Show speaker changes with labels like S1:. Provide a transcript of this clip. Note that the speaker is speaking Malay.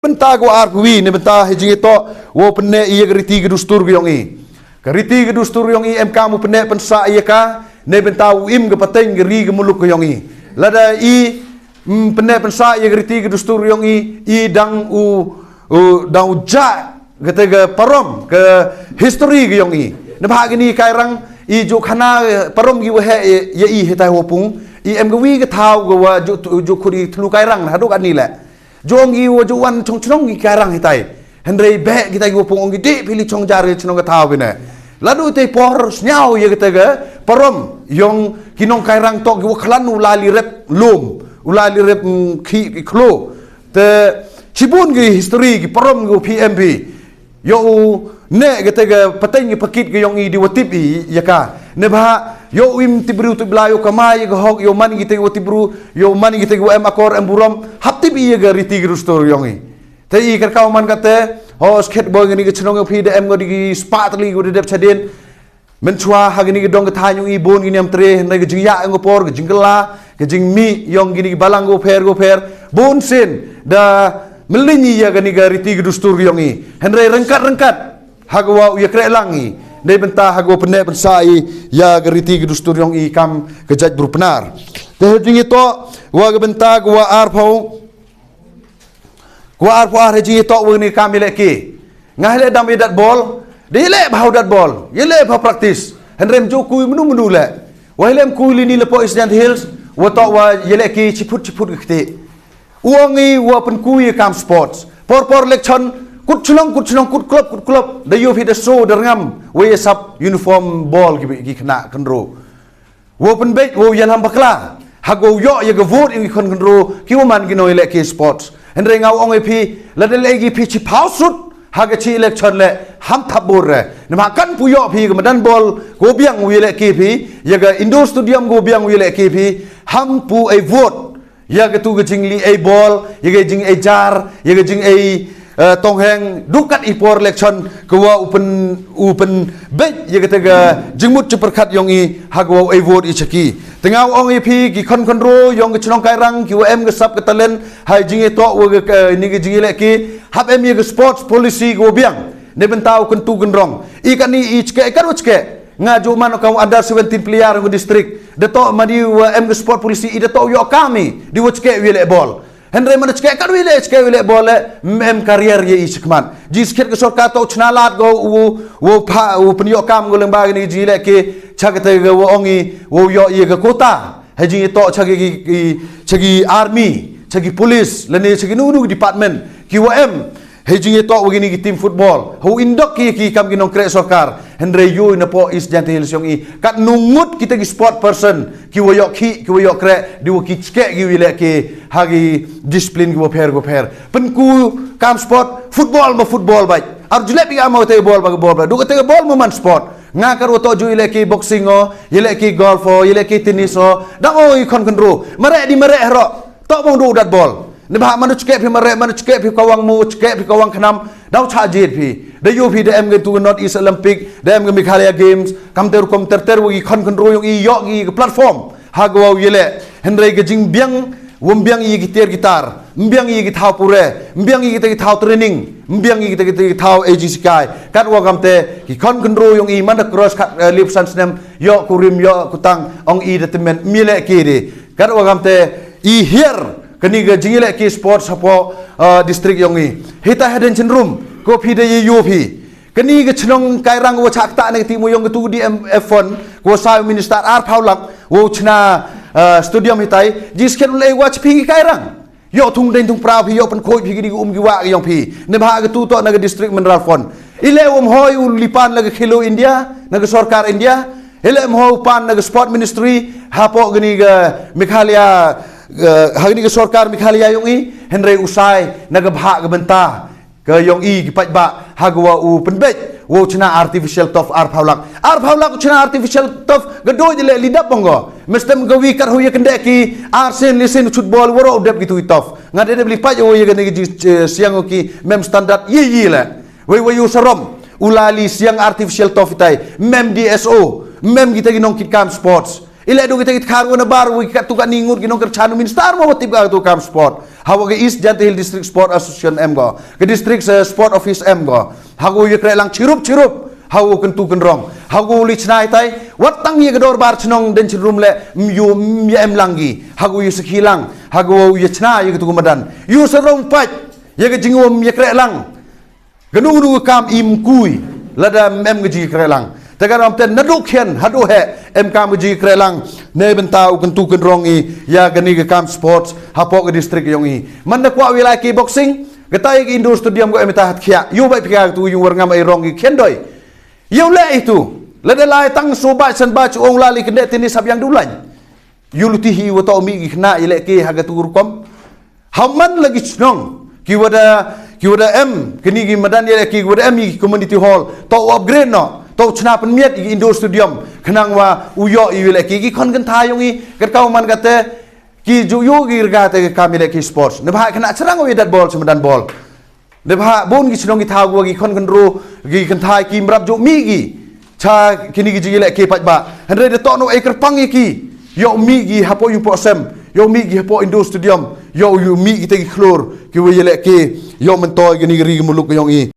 S1: Benta ko arkuwi ne benta hejing ito wo penne iya geriti gedustur gyong i. Geriti gedustur gyong i MK mu penne pensa iya ka ne benta uim ge pateng geri ge muluk gyong i. Lada i penne pensa iya geriti gedustur gyong i dang dang uja gete ge parom ke history gyong i. Ne bahagini kairang i jo khana parom gi we ye i hetai hopung i em ge wi ge thau ge wa jo khuri thlu kairang na duk ani la. Jongi wo juan chong chong gi karang hitai henrei be kita gi pung gi de pili chong jar chong ga thau bine ladu te por snyau ye kita ga parom yong kinong kairang tok gi wo khlan ulali rep lum ulali rep khi khlo te chibun gi history gi parom gi PMB yo ne kita ga pateng gi pakit gi yong i di watip i yaka ne ba yo wim tibru tu blayo kamai go hok yo man gite go tibru yo man gite go em akor em burom hapti bi ga riti gru stor yongi te i kar kaw man kate ho skateboard ngini ge chnong phi de em go di spatli go de dep chaden men chua ha gini ge dong ga thanyu i bon gini am tre ne ge jingya ngo por ge jingla ge jingmi yong gini balang go fer bon sin da melinyi ya gini ga riti gru stor yongi henre rengkat hagwa ya kre langi ne benta hago pene pensai ya geriti gedustur yong i kam kejaj berpenar te hejing itu wa benta gua arpau hejing itu wa ni kam ileki ngahle dam idat bol de le bau dat bol ye le ba praktis henrem jo kui menu le wa lem kui lini lepo Eastern Hills wa to wa yeleki chiput gete uangi wa pen kui kam sports por lekchon kut klub da yo fi da so derngam we sub uniform ball gi khna kanro wo pen bet wo yalam bakla hago yo ye ga vote in kon kanro ki wo man gi no le ki sports endre ngau ong e phi la de le gi phi chi phau sut haga chi election le ham thabur re ma kan pu yo phi ga madan ball go biang wi le ki phi ye ga indoor stadium go biang wi le ki phi ham pu e vote ya ga tu ga jingli e ball ye ga jing e jar ye ga jing e tong heng dukat ipor election kwa upen bet ye kata jengmut ceperkat yong i hagwa e vote i chaki tengau ong i phi ki kon ro yong ke chnong kairang ki em ke sap ke talen hai jinge to wo ni ke jinge le ki hab em ye ke sports policy go biang ne bentau kun tu gendrong i kan ni i chke kan chke ngaju man ka under 17 player go district de to madi em ke sport policy i de to yo kami di wo chke wi le ball Henry mana cekek kan wile boleh mem karier ye iskman. Jisket ke sorka to chnalat go wo penyo kam go lembaga ni jile ke chagate go ongi wo yo ye ke kota. Haji to chagi army, chagi police, lene chagi nu department QM. Haji to begini tim football. Ho indok ki kam ginong kre sokar. Henry yo na po is jante hil siong i. Kat nungut kita ki sport person ki wo yo kre di wo ki cekek gi wile ke hagi disiplin go pher penku kam sport football bai ar jule pi am te ball du te ball man sport ngakar to ju ile ki boxing o ile ki golf o ile ki tennis o da o i kon ro mare ro to bong du dat ball ne ba manu cekek pi mare manu cekek pi kawang mu cekek pi kawang khnam dau cha jet pi da yo pi da em ge tu North East Olympic da em ge Meghalaya Games kam ter wi kon ro yo i yo gi platform hagwa ile henry ge jing biang wumbiang i gitar mbiang i githau pure mbiang i githau training mbiang i githau AGC kai kat wa kamte ki kon ro yong i man cross lip sans nem yo kurim yo kutang ong i detemen mile ki de kat wa kamte i here kani ga jingile ki sports sapo district yong i hita head room ko phi de yu phi kani ga chnong kairang wo chak ta ne ti mo yong tu di F1 ko sa minister ar phaulak wo chna stadium hitai jisken le watch phi kairang yo thung den thung pra phi yo pan khoi phi gi gi wa yong phi ne bha ga tu to na district mineral fund ile hoi lipan la khilo India na sarkar India ile ho pan na sport ministry hapo gni ga Meghalaya hagni ga sarkar Meghalaya yong i henry usai na ga bha ga benta ga yong i gi paj ba hagwa u penbet wo chna artificial tof ar phaulak chna artificial tof gado jele lidap bongo mestem gawi kar hoye kende ki arsen lisen football woro dep gitu tof ngade de bli paj wo ye gane siang ki mem standard yi la we yu sarom ulali siang artificial tof tai mem DSO mem kita ginong kit kam sports Ile do kita karu na baru kat tu kan ningut ginong kerchanu min star mo tip ka tu kam sport. Hawa ke East Jati Hill District Sport Association M go. Ke District Sport Office M go. Hago ye kre lang chirup. Hago kentu kenrong. Hago li chnai tai. Watang ye gedor bar chnong den chrum le myu em langi. Hago ye sekhilang. Hago ye chna ye ketu madan. Yu serong pat. Ye ke jingom ye kre lang. Ganu kam im kui. Lada em geji kre lang. Tegaram ten naduk hen hadu he em kam geji kre lang. Ne bentau kentu kenrong i ya gani ke kam sports hapo ke district yong i. Man na kwa wilayah ki boxing. Getai ke Indo Stadium go emitahat khia. Yu bai pika tu yu warngam ai rong i kendoi. Yu le itu. Lada lai tang sobat san ba chu ong lali kende tenis sab yang dulan. Yu lutihi wa ta mi khna ile ke haga tu rukom. Haman lagi chnong. Ki wada em kini gi madan ile ki wada em community hall. To upgrade no. To chna pen miet i Indo Stadium. Khnang wa uyo i ile ki khon kan tha yong i kat kau man kate ki ju yu gi rga te kamile ki sports. Ne bha khna charang wi dat ball semedan ball. Ne bha bon gi chnong gi tha go gi khon kan ru gi kan thai ki mrap ju mi gi. Cha kini gi ile ki pat ba. Henre de to no e kerpang ki. Yo mi gi hapo yu po sem. Yo mi gi hapo Indo Stadium. Yo yu mi gi te gi klor ki wi ile ki yo men to gi ni ri muluk yong i.